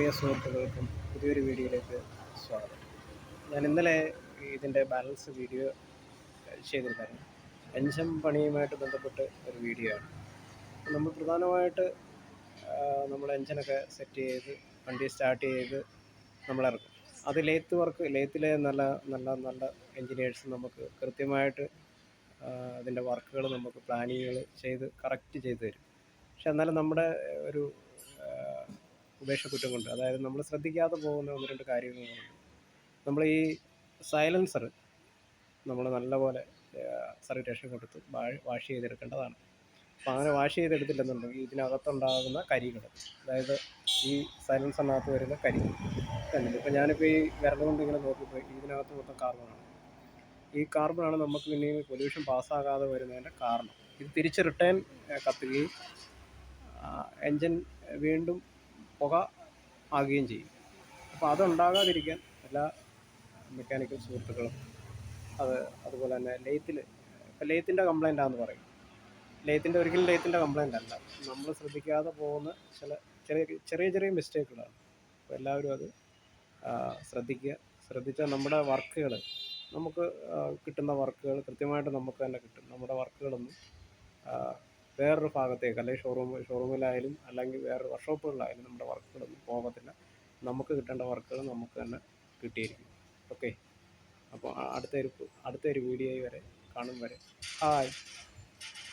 പ്രിയ സുഹൃത്തുക്കൾക്കും പുതിയൊരു വീഡിയോയിലേക്ക് സ്വാഗതം. ഞാൻ ഇന്നലെ ഇതിൻ്റെ ബാലൻസ് വീഡിയോ ചെയ്തിരുന്നായിരുന്നു. എൻജിൻ പണിയുമായിട്ട് ബന്ധപ്പെട്ട് ഒരു വീഡിയോ ആണ്. നമ്മൾ പ്രധാനമായിട്ട് നമ്മൾ എൻജിനൊക്കെ സെറ്റ് ചെയ്ത് വണ്ടി സ്റ്റാർട്ട് ചെയ്ത് നമ്മളിറക്കും. അത് ലേത്ത് വർക്ക്, ലേത്തിലെ നല്ല നല്ല നല്ല എൻജിനീയേഴ്സ് നമുക്ക് കൃത്യമായിട്ട് അതിൻ്റെ വർക്കുകൾ നമുക്ക് പ്ലാനിങ്ങുകൾ ചെയ്ത് കറക്റ്റ് ചെയ്ത് തരും. പക്ഷെ എന്നാലും നമ്മുടെ ഒരു ഉപേക്ഷക്കുറ്റം കൊണ്ട്, അതായത് നമ്മൾ ശ്രദ്ധിക്കാതെ പോകുന്ന ഒന്ന് രണ്ട് കാര്യങ്ങളുണ്ട്. നമ്മൾ ഈ സൈലൻസർ നമ്മൾ നല്ലപോലെ സർവിറ്റേഷൻ കൊടുത്ത് വാഷ് ചെയ്തെടുക്കേണ്ടതാണ്. അപ്പോൾ അങ്ങനെ വാഷ് ചെയ്തെടുത്തില്ലെന്നുണ്ടെങ്കിൽ ഇതിനകത്തുണ്ടാകുന്ന കരികൾ, അതായത് ഈ സൈലൻസറിനകത്ത് വരുന്ന കരി തന്നെ. ഇപ്പോൾ ഞാനിപ്പോൾ ഈ വിരൽ കൊണ്ട് ഇങ്ങനെ നോക്കിയപ്പോൾ ഇതിനകത്ത് മൊത്തം കാർബണാണ്. ഈ കാർബണാണ് നമുക്ക് പിന്നെ പൊല്യൂഷൻ പാസ്സാകാതെ വരുന്നതിൻ്റെ കാരണം. ഇത് തിരിച്ച് റിട്ടേൺ കത്തുകയും എൻജിൻ വീണ്ടും പുക ആകുകയും ചെയ്യും. അപ്പോൾ അതുണ്ടാകാതിരിക്കാൻ എല്ലാ മെക്കാനിക്കൽ സുഹൃത്തുക്കളും അതുപോലെ തന്നെ ഇപ്പോൾ ലെയ്ത്തിൻ്റെ കംപ്ലൈൻ്റ് ആണെന്ന് പറയും. ഒരിക്കലും ലെയ്ത്തിൻ്റെ കംപ്ലൈൻ്റ് അല്ല, നമ്മൾ ശ്രദ്ധിക്കാതെ പോകുന്ന ചില ചെറിയ ചെറിയ മിസ്റ്റേക്കുകളാണ്. അപ്പോൾ എല്ലാവരും അത് ശ്രദ്ധിച്ചാൽ നമ്മുടെ വർക്കുകൾ, നമുക്ക് കിട്ടുന്ന വർക്കുകൾ കൃത്യമായിട്ട് നമുക്ക് തന്നെ കിട്ടും. നമ്മുടെ വർക്കുകളൊന്നും വേറൊരു ഭാഗത്തേക്ക്, അല്ലെങ്കിൽ ഷോറൂമിലായാലും അല്ലെങ്കിൽ വേറൊരു വർക്ക്ഷോപ്പുകളിലായാലും നമ്മുടെ വർക്കുകളൊന്നും പോകത്തില്ല. നമുക്ക് കിട്ടേണ്ട വർക്കുകൾ നമുക്ക് തന്നെ കിട്ടിയിരിക്കും. ഓക്കെ, അപ്പോൾ അടുത്തൊരു വീഡിയോ വരെ കാണും വരെ ഹായ്.